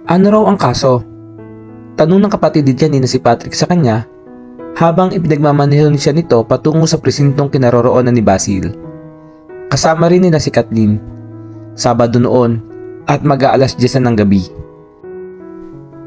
Ano raw ang kaso? Tanong ng kapatid ni Janine na si Patrick sa kanya habang ipinagmamaneho siya nito patungo sa presintong kinaroroonan ni Basil. Kasama rin nila si Kathleen. Sabado noon at mag-aalas 10 ng gabi.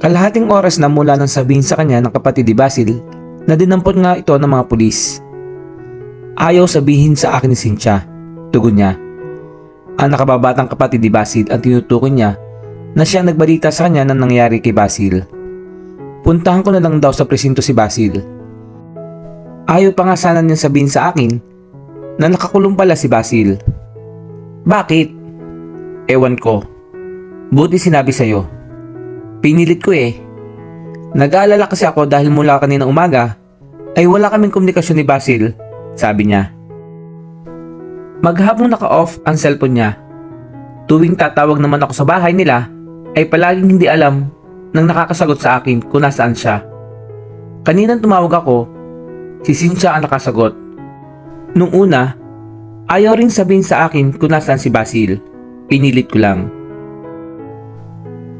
Kalahating oras na mula nang sabihin sa kanya ng kapatid ni Basil na dinampot nga ito ng mga pulis. Ayaw sabihin sa akin ni Cynthia, tugon niya. Ang nakababatang kapatid ni Basil ang tinutukoy niya na siya nagbalita sa kanya ng nangyari kay Basil. Puntahan ko na lang daw sa presinto si Basil. Ayaw pa nga sana niyang sabihin sa akin na nakakulong pala si Basil. Bakit? Ewan ko. Buti sinabi sa'yo. Pinilit ko eh. Nag-aalala kasi ako dahil mula kanina umaga ay wala kaming komunikasyon ni Basil, sabi niya. Maghapong naka-off ang cellphone niya. Tuwing tatawag naman ako sa bahay nila ay palaging hindi alam nang nakakasagot sa akin kung nasaan siya. Kaninang tumawag ako, si Cynthia ang nakasagot. Nung una, ayaw rin sabihin sa akin kung nasaan si Basil. Pinilit ko lang.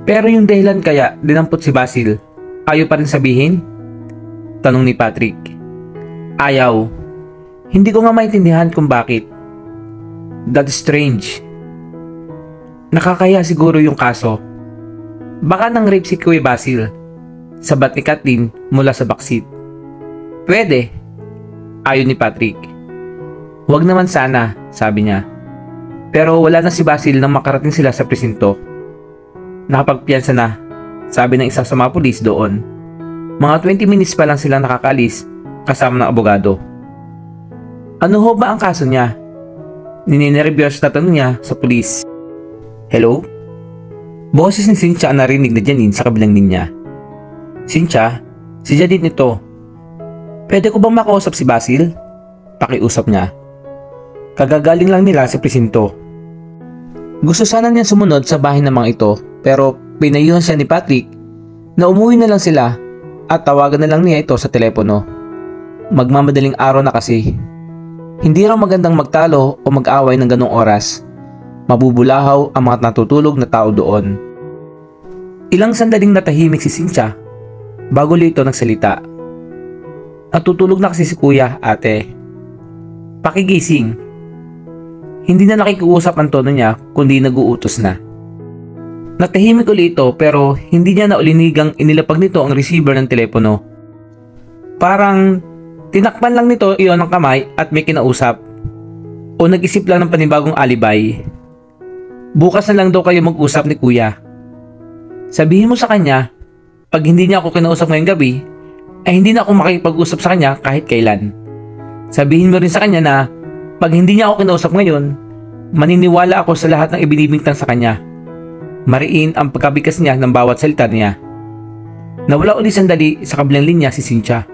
Pero yung dahilan kaya dinampot si Basil, ayaw pa rin sabihin? Tanong ni Patrick. Ayaw. Hindi ko nga maintindihan kung bakit. That's strange. Nakakaya siguro yung kaso. Baka nang rape si Kuya Basil. Sabat ni Kathleen mula sa backseat. Pwede. Ayon ni Patrick. Huwag naman sana, sabi niya. Pero wala na si Basil nang makarating sila sa presinto. Nakapagpiyansa na, sabi ng isa sa mga pulis doon. Mga 20 minutes pa lang sila nakakalis kasama ng abogado. Ano ho ba ang kaso niya? Nininervyos na tanong niya sa pulis. Hello? Boses ni Cynthia ang narinig na Janine sa kabilang linya. Cynthia, si Janine ito. Pwede ko bang makausap si Basil? Pakiusap niya. Kagagaling lang nila sa presinto. Gusto sana niya sumunod sa bahay ng mga ito pero pinayuhan siya ni Patrick na umuwi na lang sila at tawagan na lang niya ito sa telepono. Magmamadaling araw na kasi. Hindi raw magandang magtalo o mag-away ng ganong oras. Mabubulahaw ang mga natutulog na tao doon. Ilang sandaling natahimik si Cynthia bago lito nagsalita. Natutulog na kasi si kuya, ate. Pakigising. Hindi na nakikiusap ang tono niya kundi nag-uutos na. Natahimik ulit ito pero hindi niya na ulinigang inilapag nito ang receiver ng telepono. Parang tinakpan lang nito iyon ng kamay at may kinausap. O nag-isip lang ng panibagong alibay. Bukas na lang daw kayo mag-usap ni kuya. Sabihin mo sa kanya, pag hindi niya ako kinausap ngayong gabi, ay hindi na ako makikipag-usap sa kanya kahit kailan. Sabihin mo rin sa kanya na, pag hindi niya ako kinausap ngayon, maniniwala ako sa lahat ng ibinibintang sa kanya. Mariin ang pagkabigkas niya ng bawat salita niya. Nawala ulit sandali sa kabilang linya si Cynthia.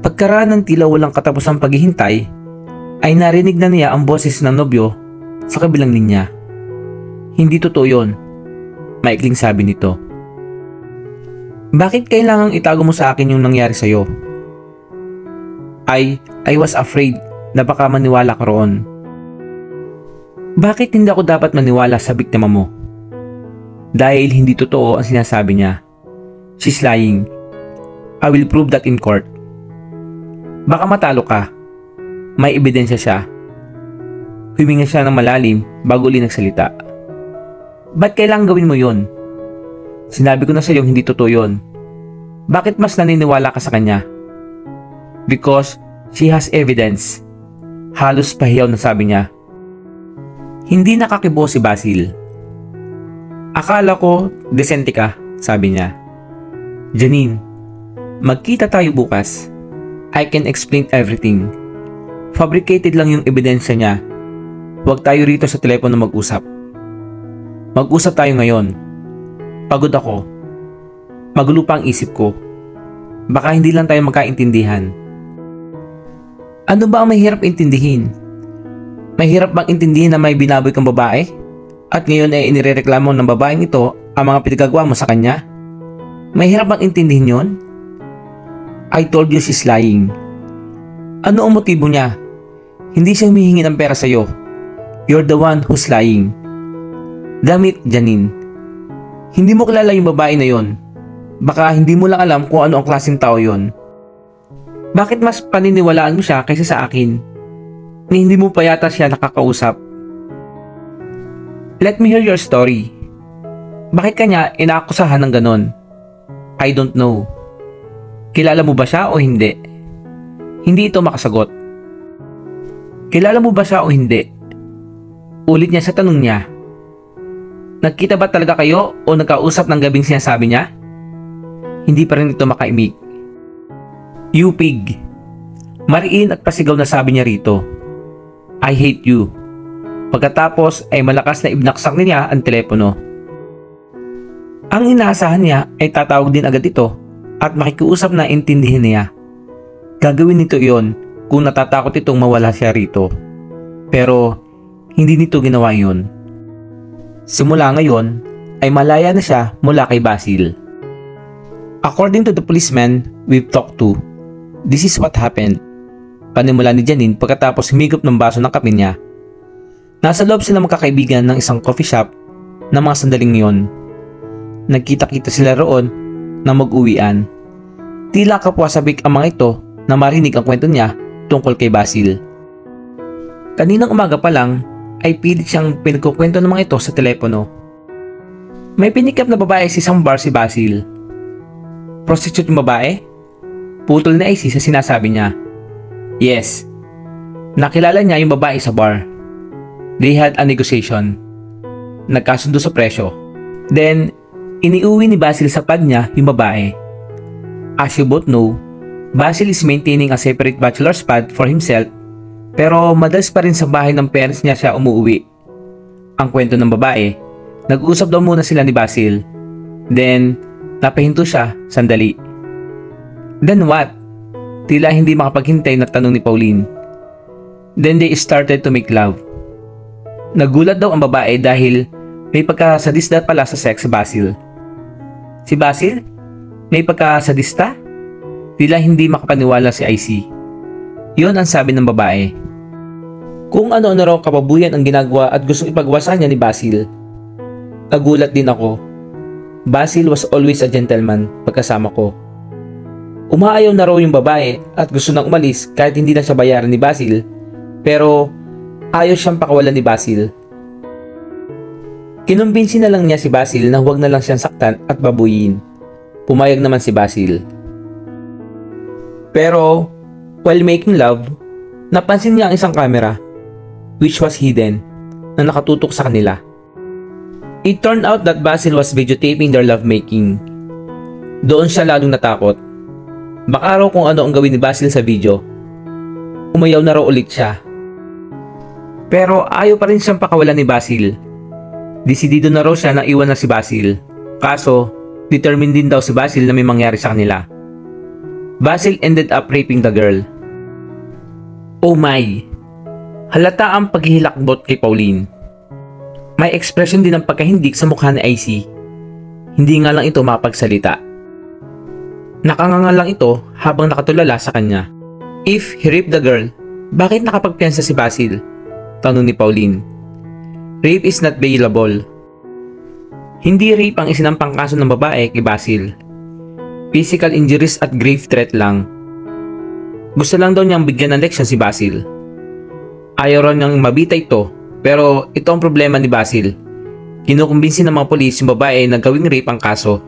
Pagkaraan ng tila walang katapusang paghihintay, ay narinig na niya ang boses ng nobyo sa kabilang linya. Hindi totoo yun, maikling sabi nito. Bakit kailangang itago mo sa akin yung nangyari sa'yo? I was afraid na baka maniwala ka roon. Bakit hindi ako dapat maniwala sa biktima mo? Dahil hindi totoo ang sinasabi niya. She's lying. I will prove that in court. Baka matalo ka. May ebidensya siya. Huminga siya ng malalim bago uli nagsalita. Ba't kailangang gawin mo yun? Sinabi ko na sa iyo hindi totoo yun. Bakit mas naniniwala ka sa kanya? Because she has evidence. Halos pahiyaw na sabi niya. Hindi nakakibo si Basil. Akala ko desente ka, sabi niya. Janine, magkita tayo bukas. I can explain everything. Fabricated lang yung ebidensya niya. Huwag tayo rito sa telepono mag-usap. Mag-usap tayo ngayon. Pagod ako. Magulo pa ang isip ko. Baka hindi lang tayo magkaintindihan. Ano ba ang mahirap intindihin? Mahirap bang intindihin na may binaboy kang babae? At ngayon ay inirereklamo ng babaeng ito ang mga pinagagawa mo sa kanya? Mahirap bang intindihin yon? I told you she's lying. Ano ang motibo niya? Hindi siya humihingi ng pera sa'yo. You're the one who's lying. Damn it, Janine. Hindi mo kilala yung babae na yon. Baka hindi mo lang alam kung ano ang klaseng tao yon. Bakit mas paniniwalaan mo siya kaysa sa akin? Ni hindi mo pa yata siya nakakausap. Let me hear your story. Bakit kanya inaakusahan ng ganon? I don't know. Kilala mo ba siya o hindi? Hindi ito makasagot. Kilala mo ba siya o hindi? Ulit niya sa tanong niya. Nagkita ba talaga kayo o nagkausap ng gabing sinasabi niya? Hindi pa rin ito makaimik. You pig. Mariin at pasigaw na sabi niya rito. I hate you. Pagkatapos ay malakas na ibnaksak niya ang telepono. Ang inaasahan niya ay tatawag din agad ito at makikiusap na intindihin niya. Gagawin nito iyon kung natatakot itong mawala siya rito. Pero hindi nito ginawa iyon. Simula ngayon ay malaya na siya mula kay Basil. According to the policeman we've talked to, this is what happened. Panimula ni Janine pagkatapos humigop ng baso ng kape niya. Nasa loob sila magkakaibigan ng isang coffee shop ng mga sandaling yon. Nagkita-kita sila roon na mag-uwian. Tila kapwa-sabik ang mga ito na marinig ang kwento niya tungkol kay Basil. Kaninang umaga pa lang ay pilit siyang pinagkukwento ng mga ito sa telepono. May pinikap na babae sa isang bar si Basil. Prostitute yung babae? Putol na IC sa sinasabi niya. Yes. Nakilala niya yung babae sa bar. They had a negotiation. Nagkasundo sa presyo. Then, iniuwi ni Basil sa pad niya yung babae. As you both know, Basil is maintaining a separate bachelor's pad for himself, pero madalas pa rin sa bahay ng parents niya siya umuwi. Ang kwento ng babae, nag-usap daw muna sila ni Basil. Then, napahinto siya sandali. Then what? Tila hindi makapaghintay na tanong ni Pauline. Then they started to make love. Nagulat daw ang babae dahil may pagkasadista pala sa sex si Basil. Si Basil? May pagkasadista? Tila hindi makapaniwala si IC. Yun ang sabi ng babae. Kung ano-ano raw kababuyan ang ginagawa at gustong ipagwasa niya ni Basil. Nagulat din ako. Basil was always a gentleman pagkasama ko. Umaayaw na raw yung babae at gusto nang umalis kahit hindi na siya bayaran ni Basil, pero ayaw siyang pakawalan ni Basil. Kinumbinsi na lang niya si Basil na huwag na lang siyang saktan at babuyin. Pumayag naman si Basil. Pero while making love, napansin niya ang isang camera, which was hidden, na nakatutok sa kanila. It turned out that Basil was videotaping their lovemaking. Doon siya lalong natakot. Baka raw kung ano ang gawin ni Basil sa video. Umayaw na raw ulit siya. Pero ayaw pa rin siyang pakawalan ni Basil. Desidido na raw siya na iwan na si Basil. Kaso, determined din daw si Basil na may mangyari sa kanila. Basil ended up raping the girl. Oh my! Halata ang paghihilakbot kay Pauline. May expression din ng pagkahindik sa mukha ni IC. Hindi nga lang ito mapagsalita. Nakanganga lang ito habang nakatulala sa kanya. If he raped the girl, bakit nakapagpiyansa si Basil? Tanong ni Pauline. Rape is not bailable. Hindi rape ang isinampang kaso ng babae kay Basil. Physical injuries at grave threat lang. Gusto lang daw niyang bigyan ng leksyon si Basil. Ayaw raw niyang mabita ito, pero ito ang problema ni Basil. Kinukumbinsi ng mga polis yung babae na gawing rape ang kaso.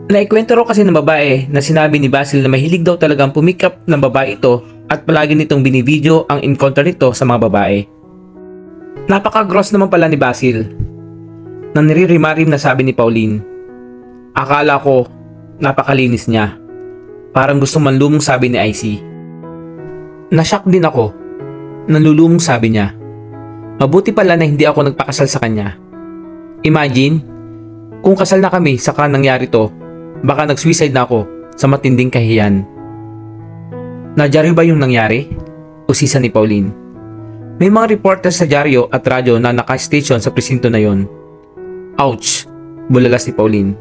Naikwento raw kasi ng babae na sinabi ni Basil na mahilig daw talagang pumikap ng babae ito at palagi nitong binivideo ang encounter nito sa mga babae. Napaka-gross naman pala ni Basil. Nang niririmarim na sabi ni Pauline. Akala ko napakalinis niya. Parang gusto manlumong sabi ni IC. Nashock din ako. Nanlulumong sabi niya. Mabuti pala na hindi ako nagpakasal sa kanya. Imagine, kung kasal na kami saka nangyari to, baka nag-suicide na ako sa matinding kahiyan. Nadyaryo ba yung nangyari? Usisa ni Pauline. May mga reporters sa dyaryo at radyo na naka-station sa presinto na yon. Ouch! Bulala si Pauline.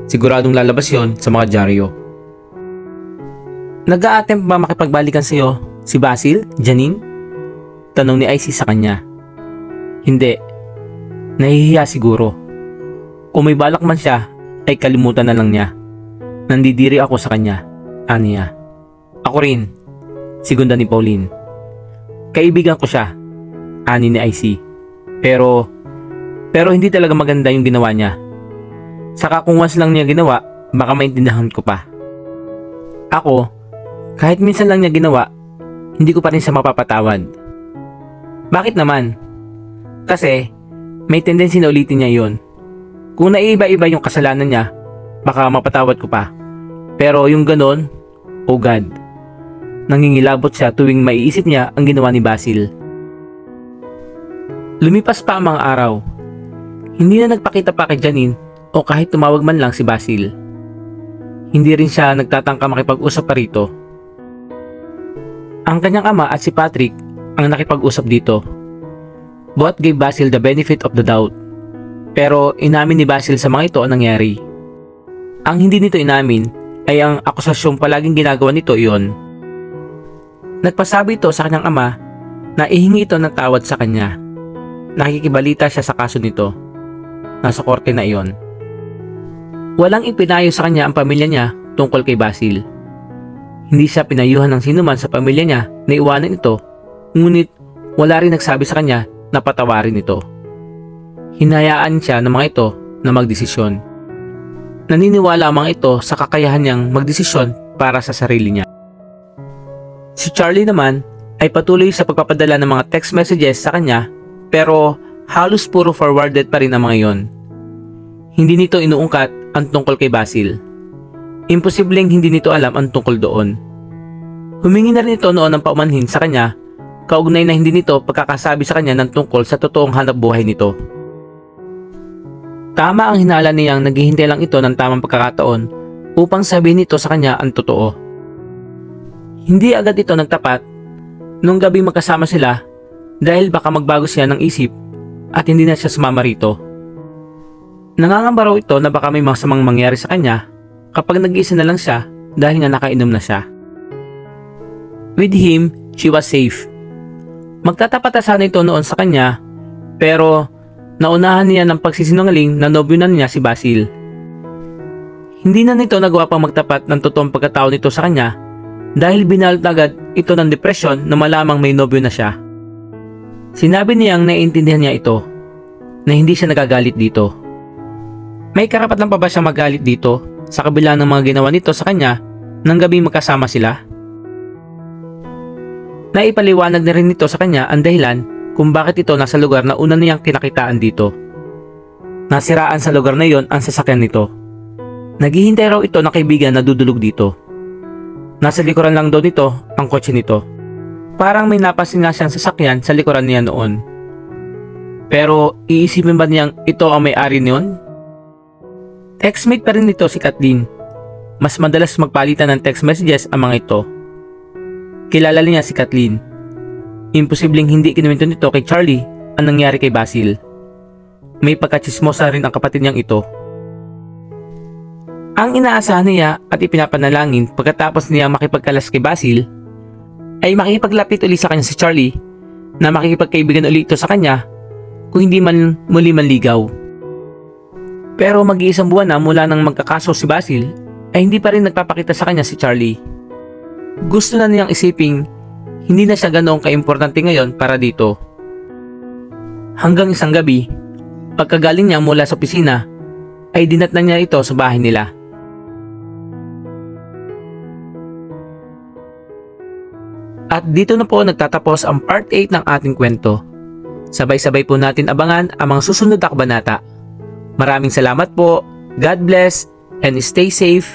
Siguradong lalabas yon sa mga dyaryo. Nag-a-attempt ba makipagbalikan sa'yo si Basil, Janine? Tanong ni IC sa kanya. Hindi. Nahihiya siguro. Kung may balak man siya, ay kalimutan na lang niya. Nandidiri ako sa kanya, aniya. Ako rin, sigunda ni Pauline. Kaibigan ko siya, ani ni IC. Pero hindi talaga maganda yung ginawa niya. Saka kung once lang niya ginawa, baka maintindihan ko pa. Ako, kahit minsan lang niya ginawa, hindi ko pa rin siya mapapatawad. Bakit naman? Kasi may tendency na ulitin niya yun. Kung naiiba-iba yung kasalanan niya, baka mapatawad ko pa. Pero yung ganon, oh God, nangingilabot siya tuwing maiisip niya ang ginawa ni Basil. Lumipas pa ang mga araw. Hindi na nagpakita pa kay Janine o kahit tumawag man lang si Basil. Hindi rin siya nagtatangka makipag-usap pa rito. Ang kanyang ama at si Patrick ang nakipag-usap dito. Both gave Basil the benefit of the doubt. Pero inamin ni Basil sa mga ito ang nangyari. Ang hindi nito inamin ay ang akusasyong palaging ginagawa nito iyon. Nagpasabi ito sa kanyang ama na ihingi ito ng tawad sa kanya. Nakikibalita siya sa kaso nito. Nasa korte na iyon. Walang ipinayo sa kanya ang pamilya niya tungkol kay Basil. Hindi siya pinayuhan ng sinuman sa pamilya niya na iwanan ito, ngunit wala rin nagsabi sa kanya na patawarin ito. Hinayaan siya ng mga ito na magdesisyon. Naniniwala ang mga ito sa kakayahan niyang magdesisyon para sa sarili niya. Si Charlie naman ay patuloy sa pagpapadala ng mga text messages sa kanya, pero halos puro forwarded pa rin ang mga iyon. Hindi nito inuungkat ang tungkol kay Basil. Imposibleng hindi nito alam ang tungkol doon. Humingi na rin ito noon ng paumanhin sa kanya, kaugnay na hindi nito pagkakasabi sa kanya ng tungkol sa totoong hanap buhay nito. Tama ang hinala niyang naghihintay lang ito ng tamang pagkakataon upang sabihin nito sa kanya ang totoo. Hindi agad ito nagtapat. Nung gabi magkasama sila dahil baka magbago siya ng isip at hindi na siya sumama rito. Nangangamba raw ito na baka may masamang mangyari sa kanya kapag nag-iisa na lang siya dahil nga nakainom na siya. With him, she was safe. Magtatapat sana ito noon sa kanya, pero naunahan niya ng pagsisinungaling na nobyo na niya si Basil. Hindi na nito nagawa pang magtapat ng totoong pagkatao nito sa kanya dahil binalot agad ito ng depresyon na malamang may nobyo na siya. Sinabi niyang naiintindihan niya ito, na hindi siya nagagalit dito. May karapatan pa ba siyang magalit dito sa kabila ng mga ginawa nito sa kanya nang gabi magkasama sila? Naipaliwanag na rin nito sa kanya ang dahilan kung bakit ito nasa lugar na una niyang kinakitaan dito. Nasiraan sa lugar na iyon ang sasakyan nito. Naghihintay raw ito na kaibigan na dudulog dito. Nasa likuran lang daw nito ang kotse nito. Parang may napansin nga siyang sasakyan sa likuran niya noon. Pero iisipin ba niyang ito ang may-ari niyon? Textmate pa rin nito si Kathleen. Mas madalas magpalitan ng text messages ang mga ito. Kilala niya si Kathleen. Imposibleng hindi kinuwento nito kay Charlie ang nangyari kay Basil. May pagkatsismosa rin ang kapatid niyang ito. Ang inaasahan niya at ipinapanalangin pagkatapos niya makipagkalas kay Basil ay makikipaglapit uli sa kanya si Charlie na makikipagkaibigan uli ito sa kanya kung hindi man muli manligaw. Pero mag-iisang buwan na mula nang magkakaso si Basil ay hindi pa rin nagpapakita sa kanya si Charlie. Gusto na niyang isiping hindi na siya ganoong kaimportante ngayon para dito. Hanggang isang gabi, pagkagaling niya mula sa opisina, ay dinatnan niya ito sa bahay nila. At dito na po nagtatapos ang part 8 ng ating kwento. Sabay-sabay po natin abangan ang mga susunod na kabanata. Maraming salamat po, God bless, and stay safe.